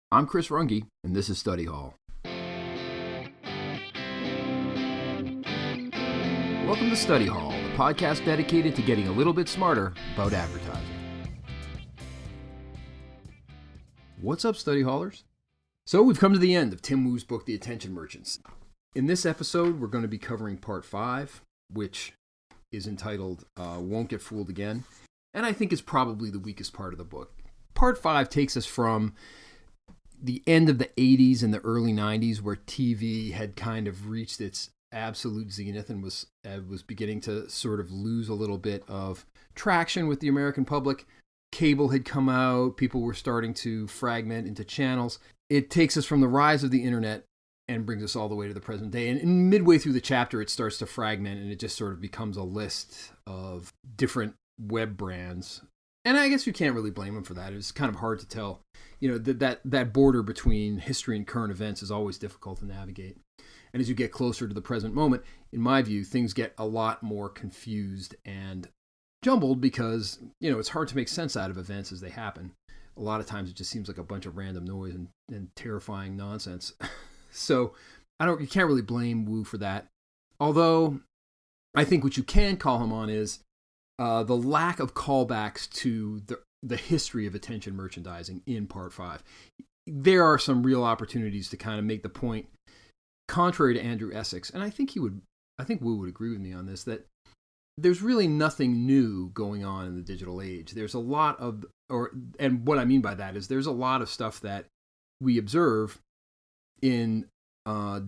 I'm Chris Runge, and this is Study Hall. Welcome to Study Hall, the podcast dedicated to getting a little bit smarter about advertising. What's up, Study Hallers? So we've come to the end of Tim Wu's book, The Attention Merchants. In this episode, we're going to be covering part 5, which is entitled Won't Get Fooled Again, and I think is probably the weakest part of the book. Part 5 takes us from the end of the 80s and the early 90s, where TV had kind of reached its absolute zenith and was beginning to sort of lose a little bit of traction with the American public. Cable had come out, people were starting to fragment into channels. It takes us from the rise of the internet and brings us all the way to the present day. And midway through the chapter, it starts to fragment, and it just sort of becomes a list of different web brands. And I guess you can't really blame them for that. It's kind of hard to tell. You know, that border between history and current events is always difficult to navigate. And as you get closer to the present moment, in my view, things get a lot more confused and jumbled because, you know, it's hard to make sense out of events as they happen. A lot of times it just seems like a bunch of random noise and terrifying nonsense. So you can't really blame Wu for that. Although I think what you can call him on is the lack of callbacks to the history of attention merchandising in part 5. There are some real opportunities to kind of make the point, contrary to Andrew Essex, and I think Wu would agree with me on this, that there's really nothing new going on in the digital age. There's a lot of, and what I mean by that is there's a lot of stuff that we observe in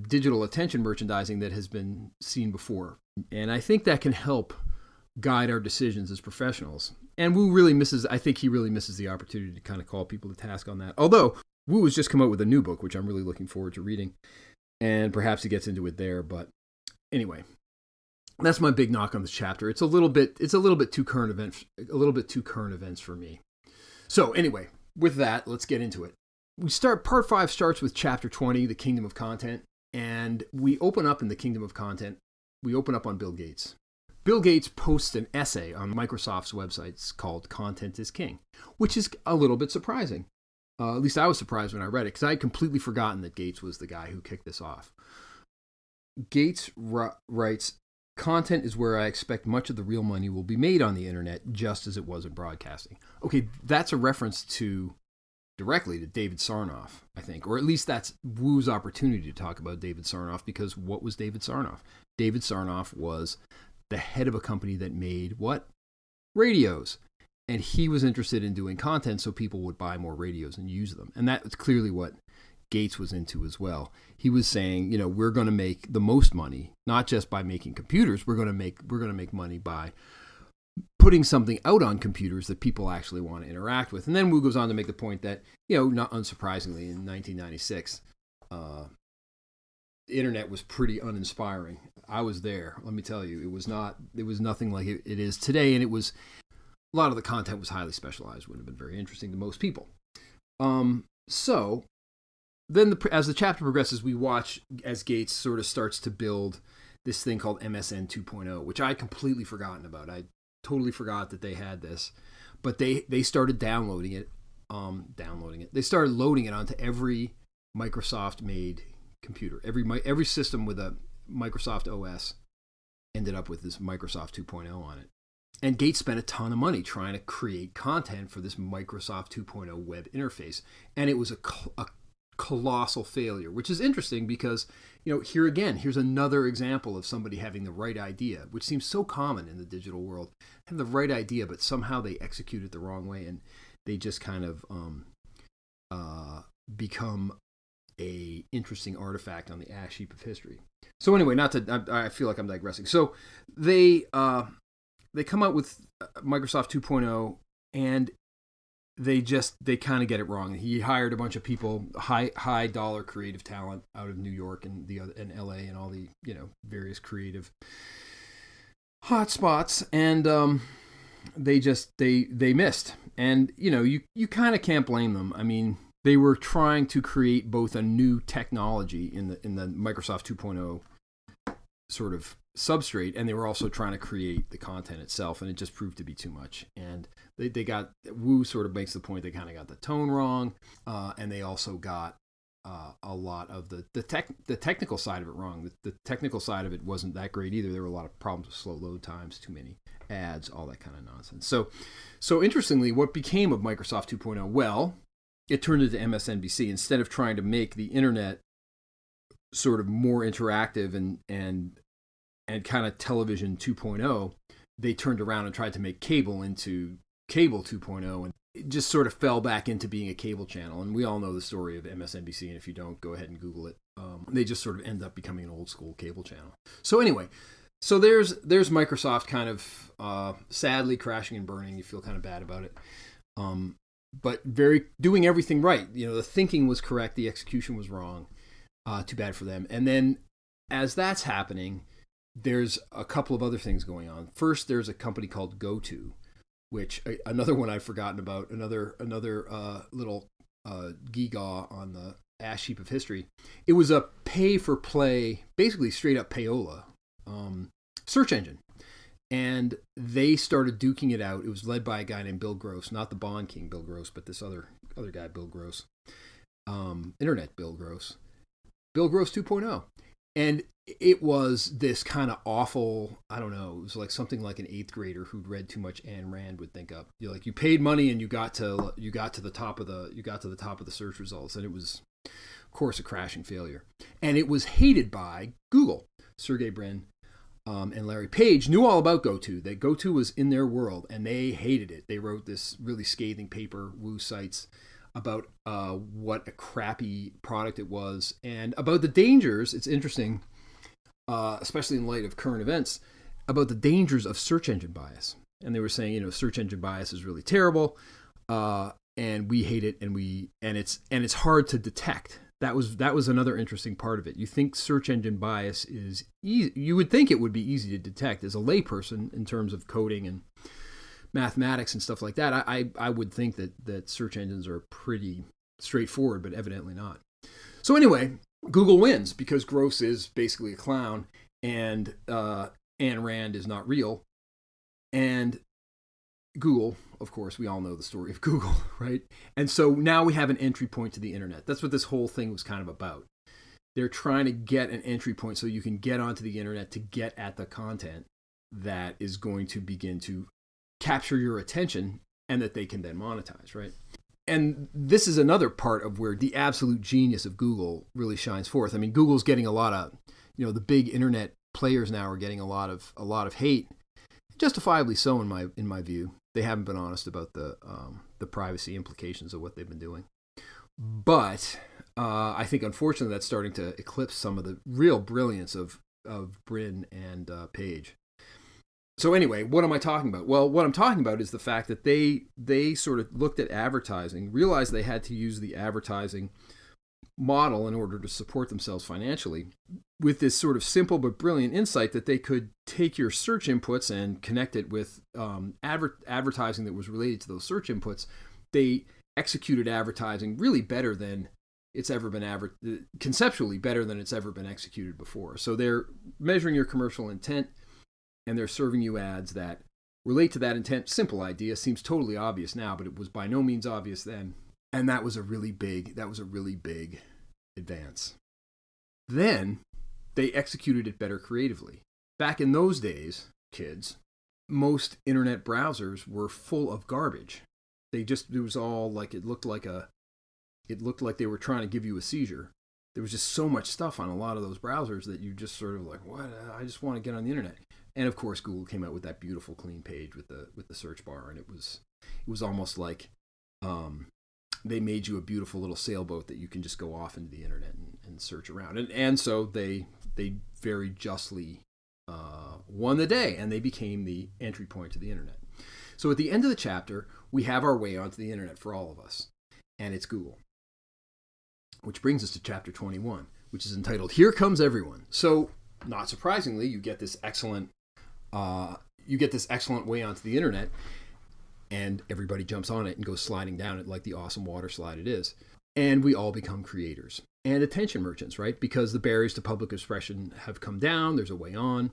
digital attention merchandising that has been seen before. And I think that can help guide our decisions as professionals. And Wu really misses the opportunity to kind of call people to task on that. Although Wu has just come out with a new book, which I'm really looking forward to reading. And perhaps he gets into it there. But anyway, that's my big knock on this chapter. It's a little bit too current events for me. So anyway, with that, let's get into it. Part 5 starts with chapter 20, the Kingdom of Content. And we open up in the Kingdom of Content. We open up on Bill Gates. Bill Gates posts an essay on Microsoft's websites called Content is King, which is a little bit surprising. At least I was surprised when I read it, because I had completely forgotten that Gates was the guy who kicked this off. Gates writes, "Content is where I expect much of the real money will be made on the internet, just as it was in broadcasting." Okay, that's a reference directly to David Sarnoff, I think, or at least that's Wu's opportunity to talk about David Sarnoff, because what was David Sarnoff? David Sarnoff was the head of a company that made what? Radios. And he was interested in doing content so people would buy more radios and use them. And that's clearly what Gates was into as well. He was saying, you know, we're going to make the most money, not just by making computers. We're going to make money by putting something out on computers that people actually want to interact with. And then Wu goes on to make the point that, you know, not unsurprisingly, in 1996, the internet was pretty uninspiring. I was there. Let me tell you, it was nothing like it is today. And a lot of the content was highly specialized, would have been very interesting to most people. So then as the chapter progresses, we watch as Gates sort of starts to build this thing called MSN 2.0, which I had completely forgotten about. I totally forgot that they had this, but they started downloading it. They started loading it onto every Microsoft-made computer. Every system with a Microsoft OS ended up with this Microsoft 2.0 on it. And Gates spent a ton of money trying to create content for this Microsoft 2.0 web interface. And it was a colossal failure, which is interesting because, you know, here's another example of somebody having the right idea, which seems so common in the digital world. Have the right idea, but somehow they execute it the wrong way, and they just kind of become a interesting artifact on the ash heap of history. So anyway, I feel like I'm digressing. So they come out with Microsoft 2.0, and they kind of get it wrong. He hired a bunch of people, high dollar creative talent out of New York and LA and all the, you know, various creative hotspots, and they missed. And, you know, you kind of can't blame them. I mean, they were trying to create both a new technology in the Microsoft 2.0 sort of substrate, and they were also trying to create the content itself, and it just proved to be too much. And they got, Wu sort of makes the point, they kind of got the tone wrong, and they also got a lot of the technical side of it wrong. The technical side of it wasn't that great either. There were a lot of problems with slow load times, too many ads, all that kind of nonsense. So interestingly, what became of Microsoft 2.0? Well, it turned into MSNBC. Instead of trying to make the internet sort of more interactive and kind of television 2.0, they turned around and tried to make cable into cable 2.0, and it just sort of fell back into being a cable channel. And we all know the story of MSNBC, and if you don't, go ahead and Google it. They just sort of end up becoming an old school cable channel. So anyway, so there's Microsoft kind of sadly crashing and burning. You feel kind of bad about it. But doing everything right. The thinking was correct, the execution was wrong. Too bad for them. And then as that's happening, there's a couple of other things going on. First, there's a company called GoTo, which another one I've forgotten about, another little gewgaw on the ash heap of history. It was a pay-for-play, basically straight up payola search engine. And they started duking it out. It was led by a guy named Bill Gross, not the Bond King Bill Gross, but this other guy, Bill Gross, Internet Bill Gross. Bill Gross 2.0. And it was this kind of awful, I don't know, it was like something like an 8th grader who'd read too much Ayn Rand would think up. You paid money and you got to the top of the search results, and it was, of course, a crashing failure. And it was hated by Google. Sergey Brin and Larry Page knew all about GoTo. That GoTo was in their world, and they hated it. They wrote this really scathing paper, Wu cites, about what a crappy product it was, and about the dangers. It's interesting, especially in light of current events, about the dangers of search engine bias. And they were saying, search engine bias is really terrible, and we hate it, and it's hard to detect. That was another interesting part of it. You think search engine bias is easy. You would think it would be easy to detect as a layperson in terms of coding and mathematics and stuff like that. I would think that search engines are pretty straightforward, but evidently not. So anyway, Google wins because Gross is basically a clown, and Ayn Rand is not real. And Google, of course, we all know the story of Google, right? And so now we have an entry point to the internet. That's what this whole thing was kind of about. They're trying to get an entry point so you can get onto the internet to get at the content that is going to begin to capture your attention and that they can then monetize, right? And this is another part of where the absolute genius of Google really shines forth. I mean, Google's getting a lot of, the big internet players now are getting a lot of hate, justifiably so in my view. They haven't been honest about the privacy implications of what they've been doing. But I think, unfortunately, that's starting to eclipse some of the real brilliance of Brin and Page. So anyway, what am I talking about? Well, what I'm talking about is the fact that they sort of looked at advertising, realized they had to use the advertising model in order to support themselves financially, with this sort of simple but brilliant insight that they could take your search inputs and connect it with advertising that was related to those search inputs. They executed advertising really better than it's ever been conceptually better than it's ever been executed before. So they're measuring your commercial intent, and they're serving you ads that relate to that intent. Simple idea, seems totally obvious now, but it was by no means obvious then. And that was a really big advance. Then they executed it better creatively. Back in those days, kids, most internet browsers were full of garbage. It was all like, it looked like they were trying to give you a seizure. There was just so much stuff on a lot of those browsers that you just sort of like, what? I just want to get on the internet. And of course, Google came out with that beautiful clean page with the search bar, and it was almost like they made you a beautiful little sailboat that you can just go off into the internet and search around. And so they very justly won the day, and they became the entry point to the internet. So at the end of the chapter, we have our way onto the internet for all of us, and it's Google. Which brings us to chapter 21, which is entitled "Here Comes Everyone." So, not surprisingly, you get this excellent way onto the internet, and everybody jumps on it and goes sliding down it like the awesome water slide it is. And we all become creators. and attention merchants, right? Because the barriers to public expression have come down. There's a way on.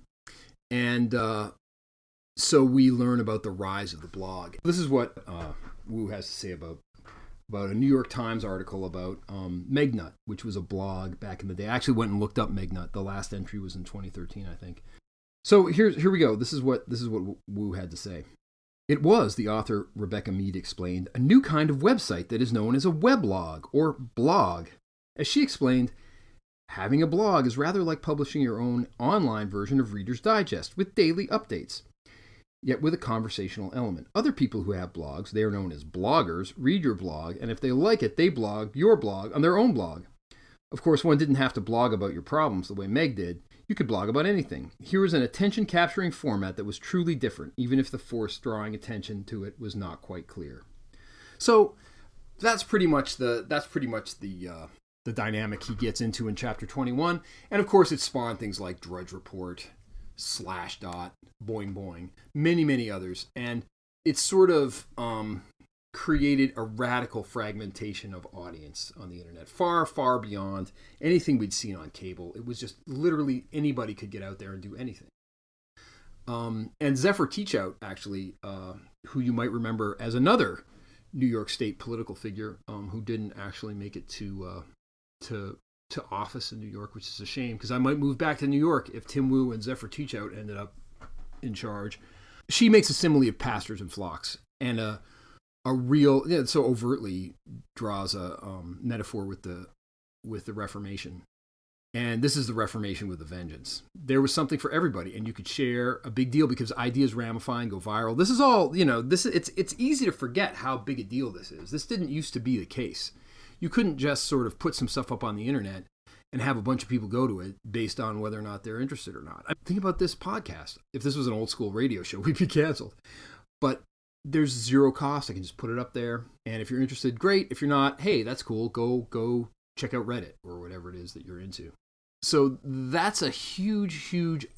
And so we learn about the rise of the blog. This is what Wu has to say about a New York Times article about Megnut, which was a blog back in the day. I actually went and looked up Megnut. The last entry was in 2013, I think. So here we go. This is what Wu had to say. It was, the author Rebecca Mead explained, a new kind of website that is known as a weblog or blog. As she explained, having a blog is rather like publishing your own online version of Reader's Digest with daily updates, yet with a conversational element. Other people who have blogs, they are known as bloggers, read your blog, and if they like it, they blog your blog on their own blog. Of course, one didn't have to blog about your problems the way Meg did. You could blog about anything. Here was an attention-capturing format that was truly different, even if the force drawing attention to it was not quite clear. So that's pretty much the dynamic he gets into in chapter 21. And of course, it spawned things like Drudge Report, Slashdot, Boing Boing, many others. And it sort of created a radical fragmentation of audience on the internet, far beyond anything we'd seen on cable. It was just literally anybody could get out there and do anything. And Zephyr Teachout, actually, who you might remember as another New York State political figure who didn't actually make it to office in New York, which is a shame, because I might move back to New York if Tim Wu and Zephyr Teachout ended up in charge. She makes a simile of pastors and flocks, and a real, so overtly draws a metaphor with the Reformation. And this is the Reformation with a vengeance. There was something for everybody, and you could share a big deal because ideas ramify and go viral. This is all, it's easy to forget how big a deal this is. This didn't used to be the case. You couldn't just sort of put some stuff up on the internet and have a bunch of people go to it based on whether or not they're interested or not. Think about this podcast. If this was an old school radio show, we'd be canceled. But there's zero cost. I can just put it up there. And if you're interested, great. If you're not, hey, that's cool. Go check out Reddit or whatever it is that you're into. So that's a huge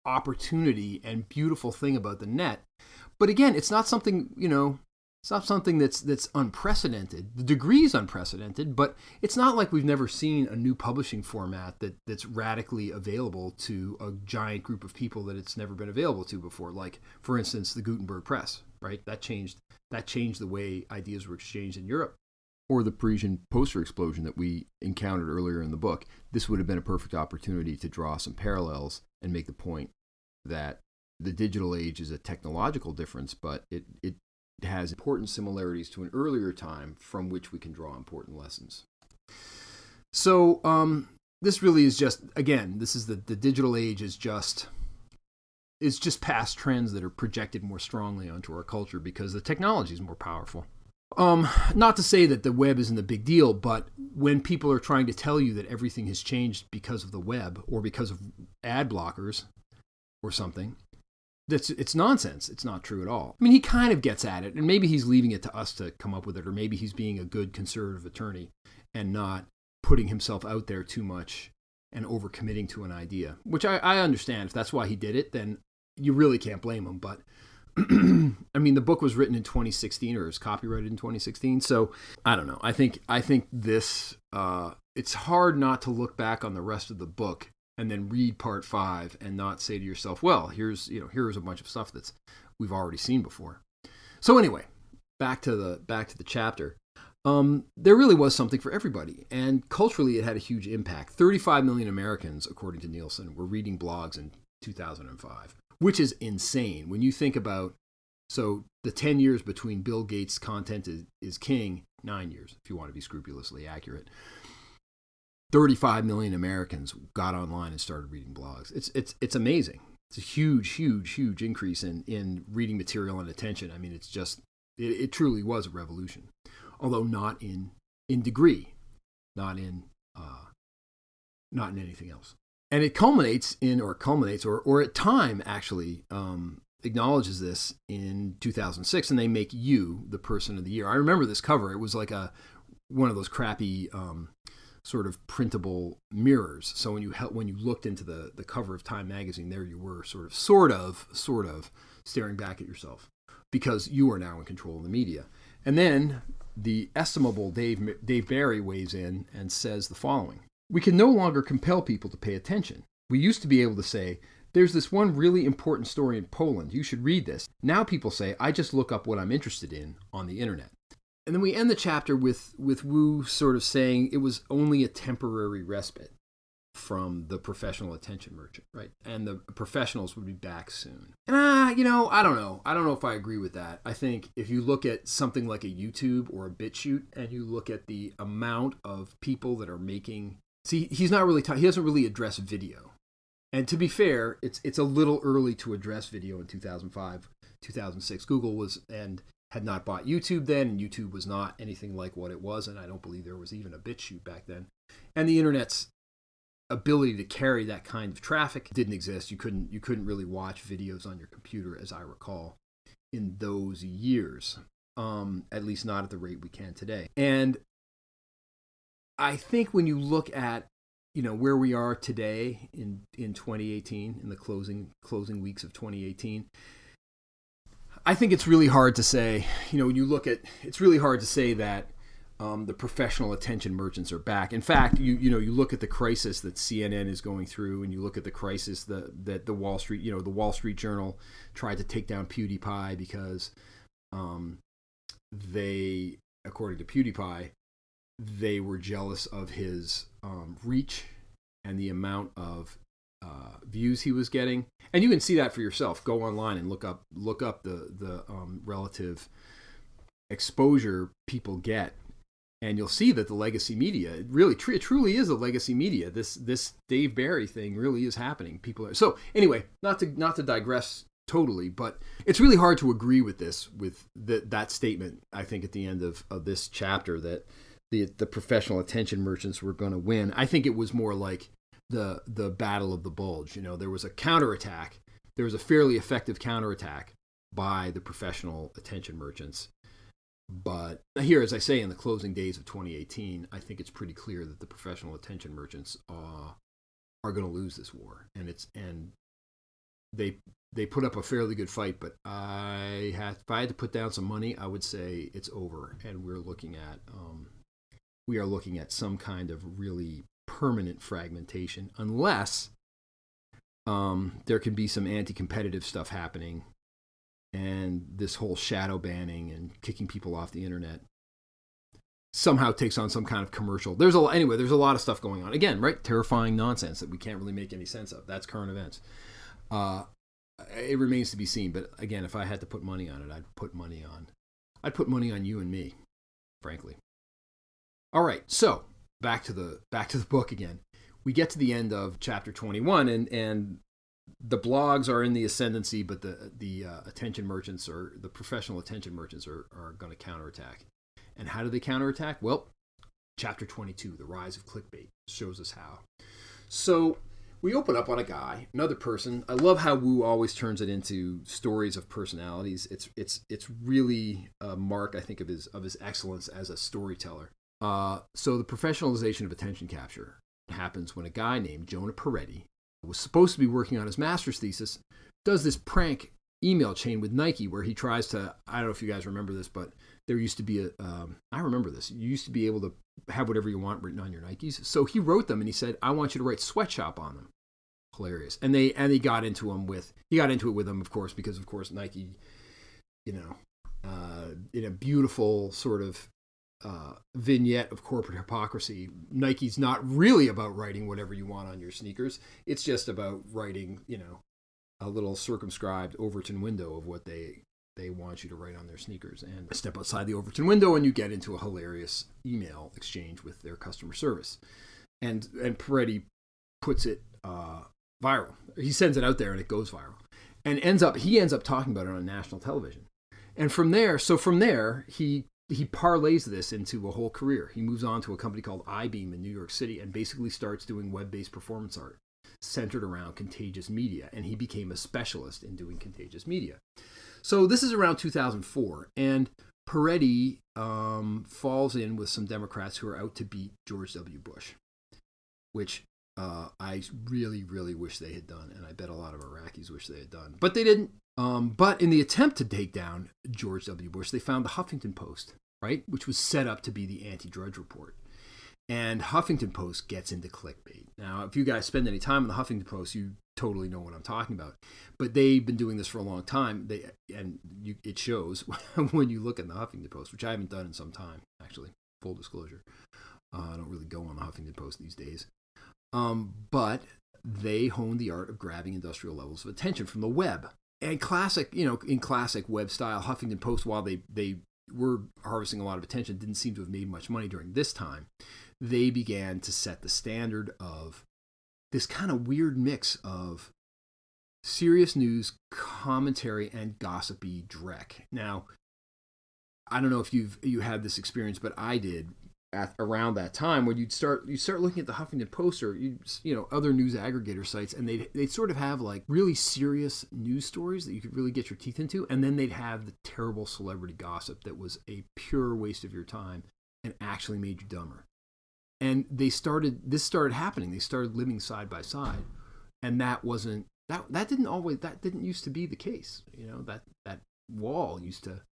opportunity and beautiful thing about the net. But again, it's not something, it's not something that's unprecedented. The degree is unprecedented, but it's not like we've never seen a new publishing format that's radically available to a giant group of people that it's never been available to before. Like, for instance, the Gutenberg Press, right? That changed the way ideas were exchanged in Europe. Or the Parisian poster explosion that we encountered earlier in the book. This would have been a perfect opportunity to draw some parallels and make the point that the digital age is a technological difference, but it has important similarities to an earlier time from which we can draw important lessons. So this really is just, again, this is the digital age is just past trends that are projected more strongly onto our culture because the technology is more powerful. Not to say that the web isn't a big deal, but when people are trying to tell you that everything has changed because of the web or because of ad blockers or something, it's nonsense. It's not true at all. I mean, he kind of gets at it, and maybe he's leaving it to us to come up with it, or maybe he's being a good conservative attorney and not putting himself out there too much and overcommitting to an idea, which I understand. If that's why he did it, then you really can't blame him, but I mean, the book was written in 2016 or is copyrighted in 2016. So I don't know. I think this, it's hard not to look back on the rest of the book and then read part 5 and not say to yourself, well, here's a bunch of stuff that's we've already seen before. So anyway, back to the chapter. There really was something for everybody, and culturally it had a huge impact. 35 million Americans, according to Nielsen, were reading blogs in 2005. Which is insane when you think about, so the 10 years between Bill Gates' content is king, 9 years, if you want to be scrupulously accurate. 35 million Americans got online and started reading blogs. It's amazing. It's a huge increase in reading material and attention. I mean, it's just, it truly was a revolution. Although not in degree, not in anything else. And it culminates or at time actually acknowledges this in 2006, and they make you the person of the year. I remember this cover. It was like one of those crappy sort of printable mirrors. So when you looked into the cover of Time magazine, there you were sort of staring back at yourself because you are now in control of the media. And then the estimable Dave Barry weighs in and says the following: "We can no longer compel people to pay attention. We used to be able to say, 'There's this one really important story in Poland. You should read this.' Now people say, 'I just look up what I'm interested in on the internet.'" And then we end the chapter with Wu sort of saying it was only a temporary respite from the professional attention merchant, right? And the professionals would be back soon. And I don't know. I don't know if I agree with that. I think if you look at something like a YouTube or a BitChute and you look at the amount of people that are making, he's not really he doesn't really address video. And to be fair, it's a little early to address video in 2005, 2006. Google was and had not bought YouTube then, and YouTube was not anything like what it was, and I don't believe there was even a BitChute back then. And the internet's ability to carry that kind of traffic didn't exist. You couldn't really watch videos on your computer, as I recall, in those years, at least not at the rate we can today. And I think when you look at where we are today in 2018, in the closing weeks of 2018, I think it's really hard to say. When you look at, it's really hard to say that the professional attention merchants are back. In fact, you look at the crisis that CNN is going through, and you look at the crisis that the Wall Street, the Wall Street Journal tried to take down PewDiePie because they, according to PewDiePie, they were jealous of his reach and the amount of views he was getting. And you can see that for yourself. Go online and look up the relative exposure people get, and you'll see that the legacy media, it truly is a legacy media. This Dave Barry thing really is happening. So anyway, not to digress totally, but it's really hard to agree with that statement. I think at the end of this chapter that the professional attention merchants were going to win. I think it was more like the battle of the bulge. There was a counterattack. There was a fairly effective counterattack by the professional attention merchants. But here, as I say, in the closing days of 2018, I think it's pretty clear that the professional attention merchants are going to lose this war, and they put up a fairly good fight. But if I had to put down some money, I would say it's over, and we are looking at some kind of really permanent fragmentation, unless there can be some anti-competitive stuff happening, and this whole shadow banning and kicking people off the internet somehow takes on some kind of commercial. There's a lot of stuff going on. Again, right? Terrifying nonsense that we can't really make any sense of. That's current events. It remains to be seen. But again, if I had to put money on it, I'd put money on you and me, frankly. All right, so back to the book again. We get to the end of chapter 21, and the blogs are in the ascendancy, but the attention merchants, or the professional attention merchants, are going to counterattack. And how do they counterattack? Well, chapter 22, the rise of clickbait, shows us how. So we open up on a guy, another person. I love how Wu always turns it into stories of personalities. It's really a mark, I think, of his excellence as a storyteller. So the professionalization of attention capture happens when a guy named Jonah Peretti was supposed to be working on his master's thesis, does this prank email chain with Nike where he tries to, I don't know if you guys remember this, but there used to be I remember this. You used to be able to have whatever you want written on your Nikes. So he wrote them and he said, "I want you to write sweatshop on them." Hilarious. And he got into it with them, of course, because of course Nike, in a beautiful sort of vignette of corporate hypocrisy, Nike's not really about writing whatever you want on your sneakers. It's just about writing, a little circumscribed Overton window of what they want you to write on their sneakers. And step outside the Overton window and you get into a hilarious email exchange with their customer service. And Peretti puts it viral. He sends it out there and it goes viral. And he ends up talking about it on national television. And from there, he parlays this into a whole career. He moves on to a company called iBeam in New York City and basically starts doing web-based performance art centered around contagious media. And he became a specialist in doing contagious media. So this is around 2004. And Peretti falls in with some Democrats who are out to beat George W. Bush, which I really, really wish they had done. And I bet a lot of Iraqis wish they had done. But they didn't. But in the attempt to take down George W. Bush, they found the Huffington Post. right? Which was set up to be the anti-Drudge Report. And Huffington Post gets into clickbait. Now, if you guys spend any time on the Huffington Post, you totally know what I'm talking about. But they've been doing this for a long time, it shows when you look at the Huffington Post, which I haven't done in some time, actually, full disclosure. I don't really go on the Huffington Post these days. But they honed the art of grabbing industrial levels of attention from the web. And in classic web style, Huffington Post, while they were harvesting a lot of attention, didn't seem to have made much money during this time. They began to set the standard of this kind of weird mix of serious news, commentary, and gossipy dreck. Now, I don't know if you had this experience, but I did around that time when you'd start looking at the Huffington Post or other news aggregator sites, and they'd sort of have like really serious news stories that you could really get your teeth into, and then they'd have the terrible celebrity gossip that was a pure waste of your time and actually made you dumber. And this started happening. They started living side by side, and that didn't used to be the case. That wall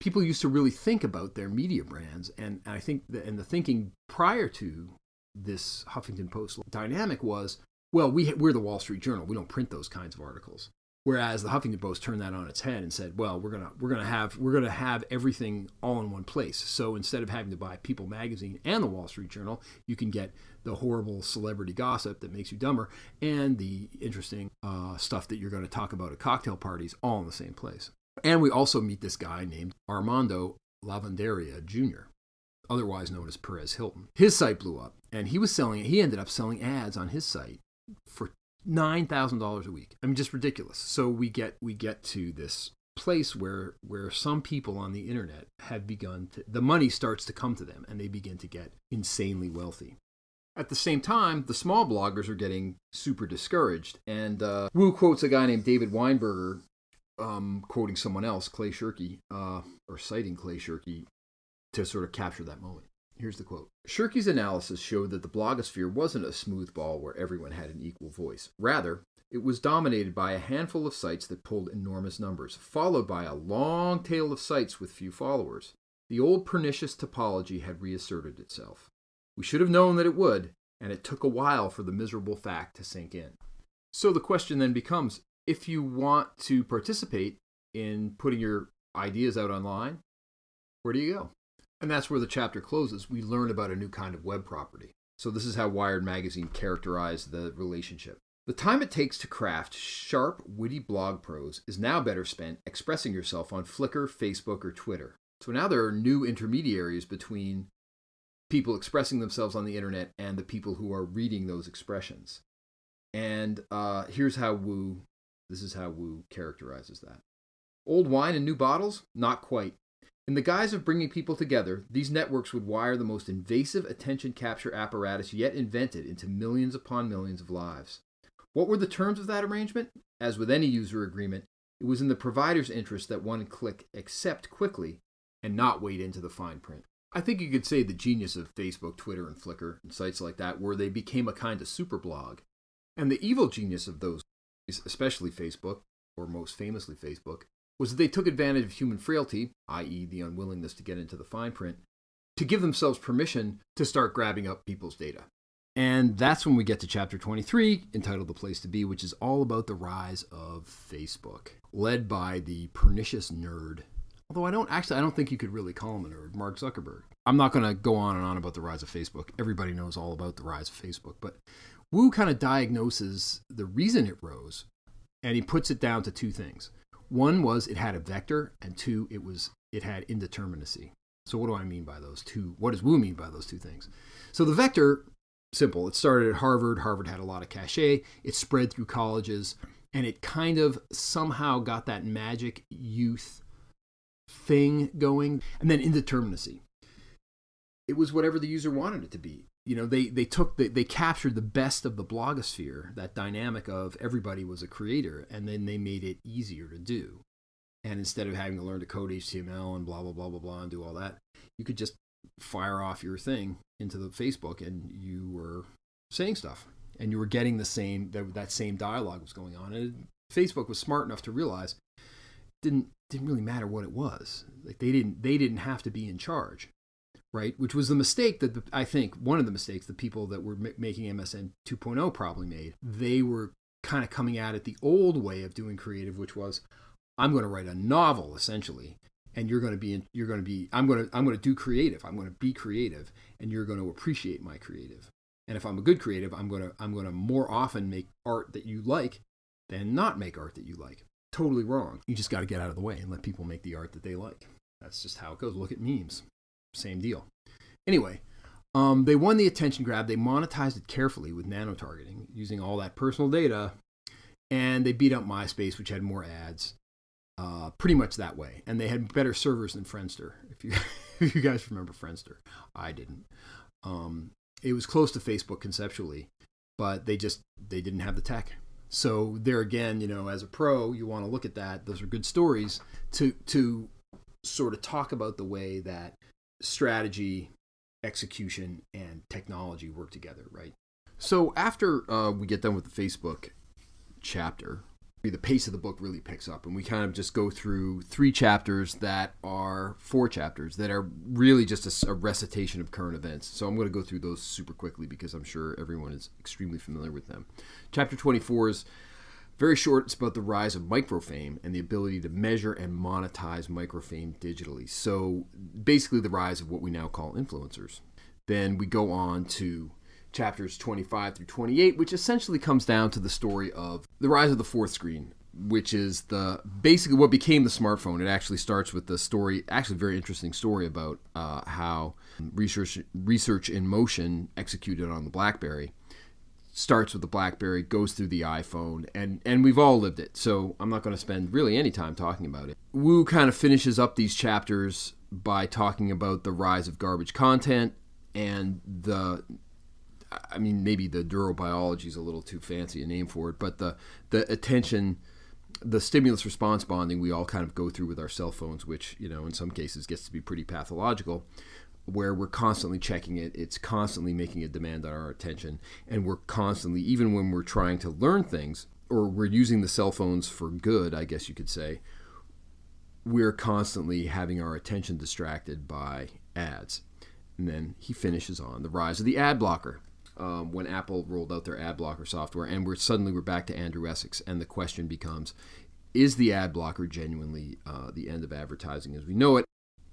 people used to really think about their media brands, and I think the thinking prior to this Huffington Post dynamic was, well, we're the Wall Street Journal, we don't print those kinds of articles. Whereas the Huffington Post turned that on its head and said, well, we're gonna have everything all in one place. So instead of having to buy People magazine and the Wall Street Journal, you can get the horrible celebrity gossip that makes you dumber and the interesting stuff that you're going to talk about at cocktail parties all in the same place. And we also meet this guy named Armando Lavanderia Jr., otherwise known as Perez Hilton. His site blew up, and he ended up selling ads on his site for $9,000 a week. I mean, just ridiculous. So we get to this place where some people on the internet have the money starts to come to them, and they begin to get insanely wealthy. At the same time, the small bloggers are getting super discouraged, and Wu quotes a guy named David Weinberger, quoting someone else, Clay Shirky, or citing Clay Shirky, to sort of capture that moment. Here's the quote. Shirky's analysis showed that the blogosphere wasn't a smooth ball where everyone had an equal voice. Rather, it was dominated by a handful of sites that pulled enormous numbers, followed by a long tail of sites with few followers. The old pernicious topology had reasserted itself. We should have known that it would, and it took a while for the miserable fact to sink in. So the question then becomes, if you want to participate in putting your ideas out online, where do you go? And that's where the chapter closes. We learn about a new kind of web property. So this is how Wired magazine characterized the relationship. The time it takes to craft sharp, witty blog prose is now better spent expressing yourself on Flickr, Facebook, or Twitter. So now there are new intermediaries between people expressing themselves on the internet and the people who are reading those expressions. And this is how Wu characterizes that. Old wine in new bottles? Not quite. In the guise of bringing people together, these networks would wire the most invasive attention capture apparatus yet invented into millions upon millions of lives. What were the terms of that arrangement? As with any user agreement, it was in the provider's interest that one click accept quickly and not wade into the fine print. I think you could say the genius of Facebook, Twitter, and Flickr, and sites like that, where they became a kind of super blog. And the evil genius of those, especially Facebook, or most famously Facebook, was that they took advantage of human frailty, i.e. the unwillingness to get into the fine print, to give themselves permission to start grabbing up people's data. And that's when we get to chapter 23, entitled The Place to Be, which is all about the rise of Facebook, led by the pernicious nerd. Although I don't think you could really call him a nerd, Mark Zuckerberg. I'm not going to go on and on about the rise of Facebook. Everybody knows all about the rise of Facebook. But Wu kind of diagnoses the reason it rose, and he puts it down to two things. One was it had a vector, and two, it had indeterminacy. So what do I mean by those two? What does Wu mean by those two things? So the vector, simple. It started at Harvard. Harvard had a lot of cachet. It spread through colleges, and it kind of somehow got that magic youth thing going. And then indeterminacy. It was whatever the user wanted it to be. They captured the best of the blogosphere, that dynamic of everybody was a creator, and then they made it easier to do. And instead of having to learn to code HTML and blah, blah, blah, blah, blah, and do all that, you could just fire off your thing into the Facebook, and you were saying stuff, and you were getting that same dialogue was going on. And Facebook was smart enough to realize it didn't really matter what it was. Like they didn't have to be in charge. right? Which was the mistake that I think one of the mistakes the people that were making MSN 2.0 probably made. They were kind of coming at it the old way of doing creative, which was, I'm going to write a novel essentially, and I'm going to do creative. I'm going to be creative, and you're going to appreciate my creative. And if I'm a good creative, I'm going to more often make art that you like than not make art that you like. Totally wrong. You just got to get out of the way and let people make the art that they like. That's just how it goes. Look at memes. Same deal. Anyway, they won the attention grab. They monetized it carefully with nano-targeting, using all that personal data, and they beat up MySpace, which had more ads, pretty much that way. And they had better servers than Friendster, if you guys remember Friendster. I didn't. It was close to Facebook conceptually, but they didn't have the tech. So there again, as a pro, you want to look at that. Those are good stories to sort of talk about the way that strategy, execution, and technology work together, right? So after we get done with the Facebook chapter, the pace of the book really picks up, and we kind of just go through 4 chapters that are really just a recitation of current events. So I'm going to go through those super quickly because I'm sure everyone is extremely familiar with them. Chapter 24 is very short. It's about the rise of microfame and the ability to measure and monetize microfame digitally. So basically the rise of what we now call influencers. Then we go on to chapters 25 through 28, which essentially comes down to the story of the rise of the fourth screen, which is basically what became the smartphone. It actually starts with the story, actually a very interesting story about how research in motion executed on the BlackBerry starts with the BlackBerry, goes through the iPhone, and we've all lived it. So I'm not going to spend really any time talking about it. Wu kind of finishes up these chapters by talking about the rise of garbage content and maybe the neurobiology is a little too fancy a name for it, but the attention, the stimulus response bonding we all kind of go through with our cell phones, which, in some cases gets to be pretty pathological, where we're constantly checking it. It's constantly making a demand on our attention. And we're constantly, even when we're trying to learn things, or we're using the cell phones for good, I guess you could say, we're constantly having our attention distracted by ads. And then he finishes on the rise of the ad blocker. When Apple rolled out their ad blocker software, and we're back to Andrew Essex, and the question becomes, is the ad blocker genuinely the end of advertising as we know it?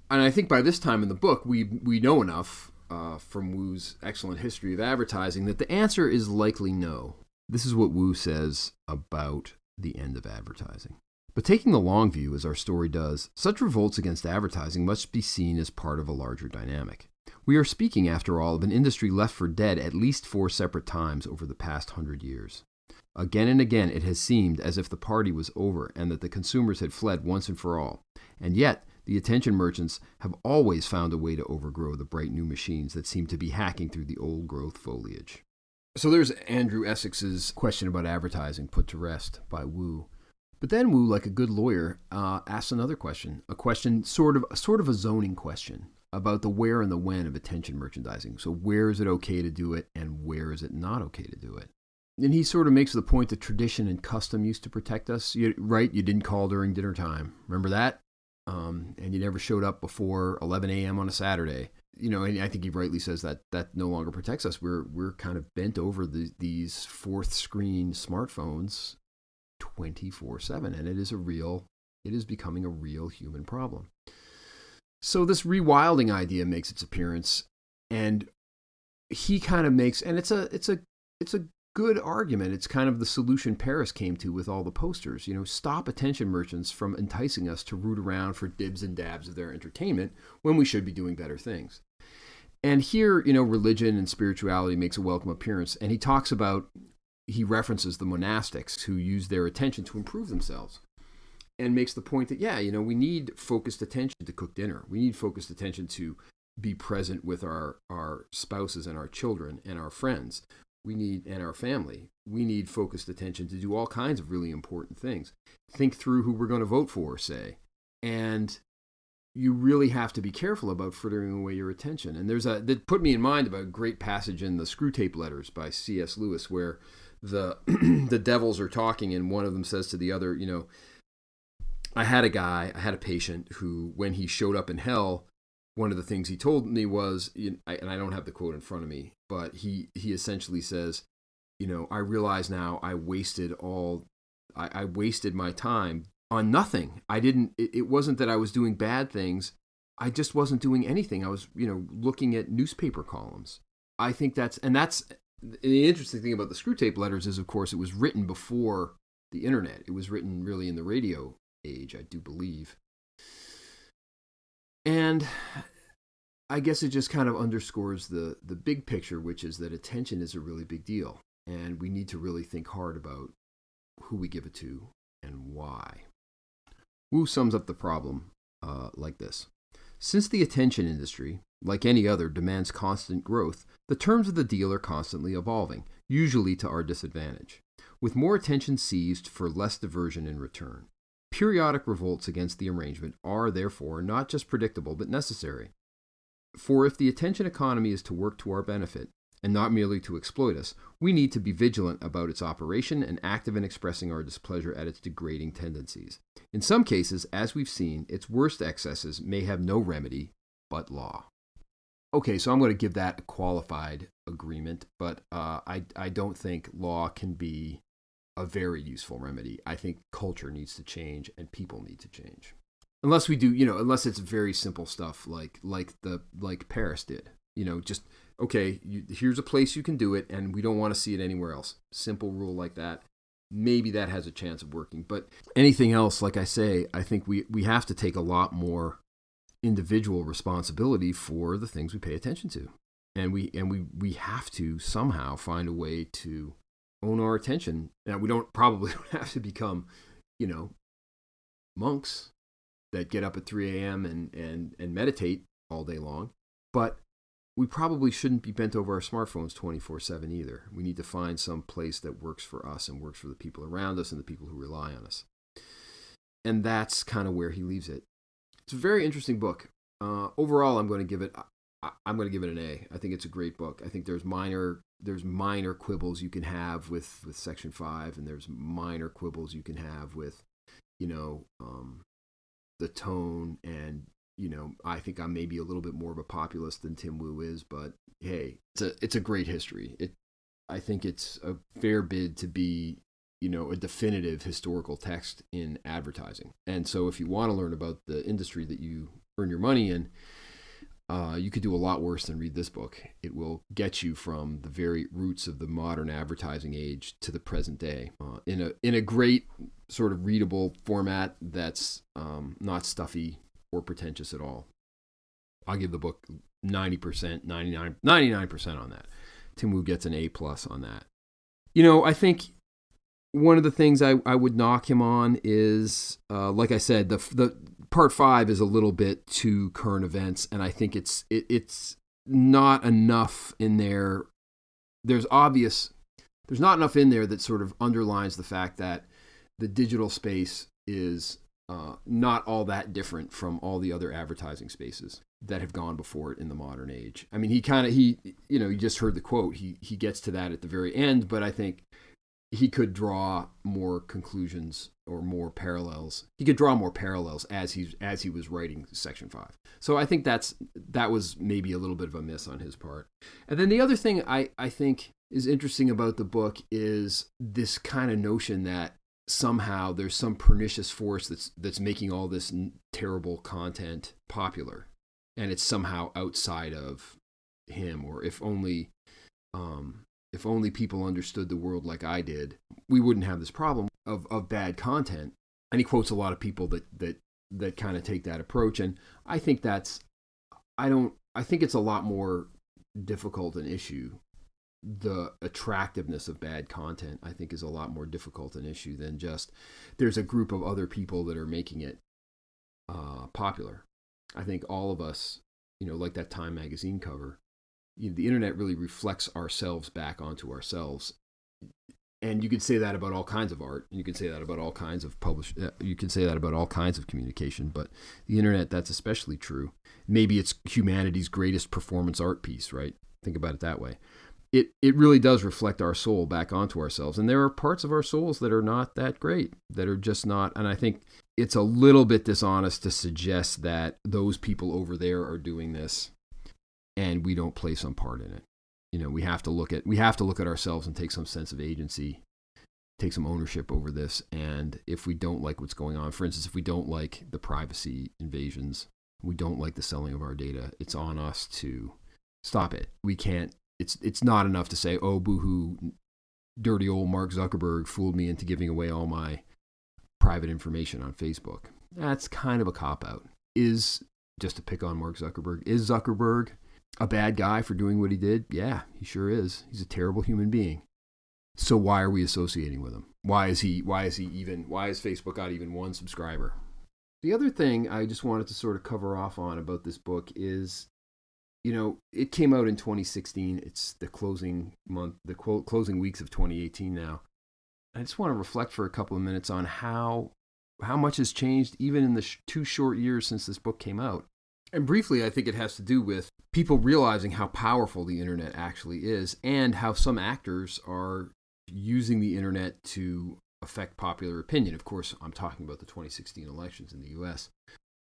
And I think by this time in the book, we know enough from Wu's excellent history of advertising that the answer is likely no. This is what Wu says about the end of advertising. But taking the long view, as our story does, such revolts against advertising must be seen as part of a larger dynamic. We are speaking, after all, of an industry left for dead at least 4 separate times over the past 100 years. Again and again it has seemed as if the party was over and that the consumers had fled once and for all. And yet, the attention merchants have always found a way to overgrow the bright new machines that seem to be hacking through the old growth foliage. So there's Andrew Essex's question about advertising put to rest by Wu. But then Wu, like a good lawyer, asks another question, a question sort of a zoning question about the where and the when of attention merchandising. So where is it okay to do it, and where is it not okay to do it? And he sort of makes the point that tradition and custom used to protect us, right? You didn't call during dinner time. Remember that? And you never showed up before 11 a.m. on a Saturday. And I think he rightly says that no longer protects us. We're kind of bent over these fourth screen smartphones 24/7, and it is becoming a real human problem. So this rewilding idea makes its appearance, and he kind of makes, and it's a good argument. It's kind of the solution Paris came to with all the posters. Stop attention merchants from enticing us to root around for dibs and dabs of their entertainment when we should be doing better things. And here, religion and spirituality makes a welcome appearance, and he references the monastics who use their attention to improve themselves. And makes the point that, we need focused attention to cook dinner. We need focused attention to be present with our spouses and our children and our friends. And our family. We need focused attention to do all kinds of really important things. Think through who we're going to vote for, say. And you really have to be careful about frittering away your attention. And that put me in mind of a great passage in the Screwtape Letters by C.S. Lewis, where the the devils are talking, and one of them says to the other, I had a patient who, when he showed up in hell, one of the things he told me was, and I don't have the quote in front of me, but he essentially says, I realize now I wasted my time on nothing. It wasn't that I was doing bad things. I just wasn't doing anything. I was, looking at newspaper columns. I think that's the interesting thing about the Screwtape Letters is, of course, it was written before the internet. It was written really in the radio age, I do believe. And I guess it just kind of underscores the big picture, which is that attention is a really big deal. And we need to really think hard about who we give it to and why. Wu sums up the problem like this. Since the attention industry, like any other, demands constant growth, the terms of the deal are constantly evolving, usually to our disadvantage, with more attention seized for less diversion in return. Periodic revolts against the arrangement are, therefore, not just predictable but necessary. For if the attention economy is to work to our benefit, and not merely to exploit us, we need to be vigilant about its operation and active in expressing our displeasure at its degrading tendencies. In some cases, as we've seen, its worst excesses may have no remedy but law. Okay, so I'm going to give that a qualified agreement, but I don't think law can be a very useful remedy. I think culture needs to change and people need to change. Unless we do, unless it's very simple stuff like Paris did. Just, okay, here's a place you can do it, and we don't want to see it anywhere else. Simple rule like that. Maybe that has a chance of working. But anything else, like I say, I think we have to take a lot more individual responsibility for the things we pay attention to. And we have to somehow find a way to own our attention. Now, we probably don't have to become, monks that get up at 3 a.m. and meditate all day long. But we probably shouldn't be bent over our smartphones 24/7 either. We need to find some place that works for us and works for the people around us and the people who rely on us. And that's kind of where he leaves it. It's a very interesting book. Overall, I'm going to give it an A. I think it's a great book. I think there's minor quibbles you can have with Section 5, and there's minor quibbles you can have with, the tone, and I think I'm maybe a little bit more of a populist than Tim Wu is, but hey, it's a great history. I think it's a fair bid to be, a definitive historical text in advertising. And so if you want to learn about the industry that you earn your money in, you could do a lot worse than read this book. It will get you from the very roots of the modern advertising age to the present day in a great sort of readable format that's not stuffy or pretentious at all. I'll give the book 90%, 99% on that. Tim Wu gets an A+ on that. I think one of the things I would knock him on is, like I said, the part 5 is a little bit too current events, and I think it's not enough in there. There's not enough in there that sort of underlines the fact that the digital space is not all that different from all the other advertising spaces that have gone before it in the modern age. I mean, you just heard the quote. He gets to that at the very end, but I think he could draw more conclusions or more parallels. He could draw more parallels as he was writing Section 5. So I think that was maybe a little bit of a miss on his part. And then the other thing I think is interesting about the book is this kind of notion that somehow there's some pernicious force that's making all this terrible content popular, and it's somehow outside of him. Or if only people understood the world like I did, we wouldn't have this problem of bad content. And he quotes a lot of people that kind of take that approach, and I think I think it's a lot more difficult an issue. The attractiveness of bad content, I think, is a lot more difficult an issue than just there's a group of other people that are making it popular. I think all of us, like that Time magazine cover, the internet really reflects ourselves back onto ourselves. And you could say that about all kinds of art, and you could say that about all kinds of you can say that about all kinds of communication, but the internet, that's especially true. Maybe it's humanity's greatest performance art piece, right? Think about it that way. it really does reflect our soul back onto ourselves. And there are parts of our souls that are not that great, that are just not. And I think it's a little bit dishonest to suggest that those people over there are doing this and we don't play some part in it. We have to look at ourselves and take some sense of agency, take some ownership over this. And if we don't like what's going on, for instance, if we don't like the privacy invasions, we don't like the selling of our data, it's on us to stop it. We can't. It's not enough to say, oh, boo-hoo, dirty old Mark Zuckerberg fooled me into giving away all my private information on Facebook. That's kind of a cop-out. Just to pick on Mark Zuckerberg, is Zuckerberg a bad guy for doing what he did? Yeah, he sure is. He's a terrible human being. So why are we associating with him? Why has Facebook got even one subscriber? The other thing I just wanted to sort of cover off on about this book is, it came out in 2016. It's the closing weeks of 2018 now. I just want to reflect for a couple of minutes on how much has changed even in the 2 short years since this book came out. And briefly, I think it has to do with people realizing how powerful the internet actually is and how some actors are using the internet to affect popular opinion. Of course, I'm talking about the 2016 elections in the U.S.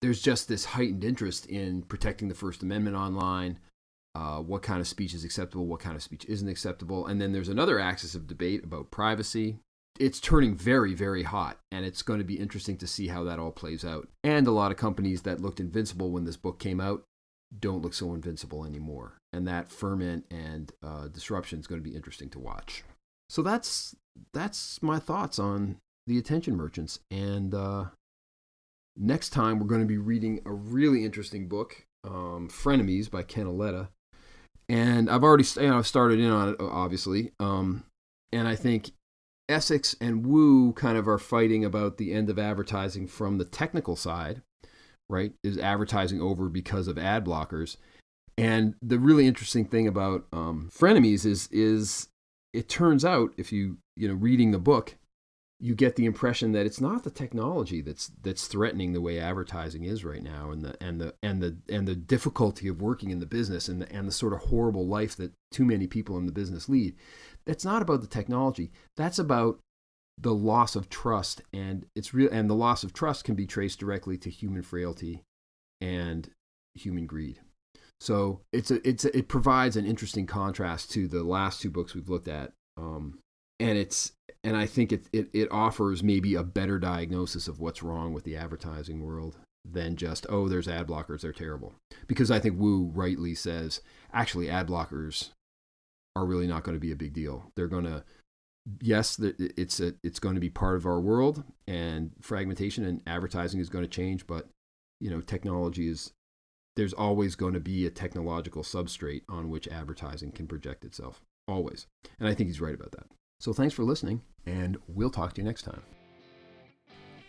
There's just this heightened interest in protecting the First Amendment online, what kind of speech is acceptable, what kind of speech isn't acceptable. And then there's another axis of debate about privacy. It's turning very, very hot, and it's going to be interesting to see how that all plays out. And a lot of companies that looked invincible when this book came out don't look so invincible anymore. And that ferment and disruption is going to be interesting to watch. So that's my thoughts on The Attention Merchants. And next time we're going to be reading a really interesting book, Frenemies by Ken Auletta. And I've already started in on it, obviously. And I think Essex and Wu kind of are fighting about the end of advertising from the technical side, right? Is advertising over because of ad blockers? And the really interesting thing about Frenemies is it turns out, if reading the book, you get the impression that it's not the technology that's threatening the way advertising is right now, and the difficulty of working in the business and the sort of horrible life that too many people in the business lead. That's not about the technology. That's about the loss of trust, and it's real. And the loss of trust can be traced directly to human frailty and human greed. So it provides an interesting contrast to the last 2 books we've looked at, and I think it offers maybe a better diagnosis of what's wrong with the advertising world than just, oh, there's ad blockers, they're terrible. Because I think Wu rightly says, actually, ad blockers are really not going to be a big deal. They're going to, yes, it's going to be part of our world, and fragmentation and advertising is going to change, but technology is, there's always going to be a technological substrate on which advertising can project itself. Always. And I think he's right about that. So thanks for listening, and we'll talk to you next time.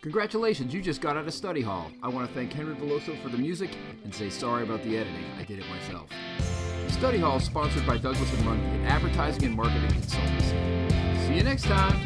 Congratulations, you just got out of study hall. I want to thank Henry Veloso for the music and say sorry about the editing. I did it myself. Study Hall is sponsored by Douglas & Runge, an advertising and marketing consultancy. See you next time.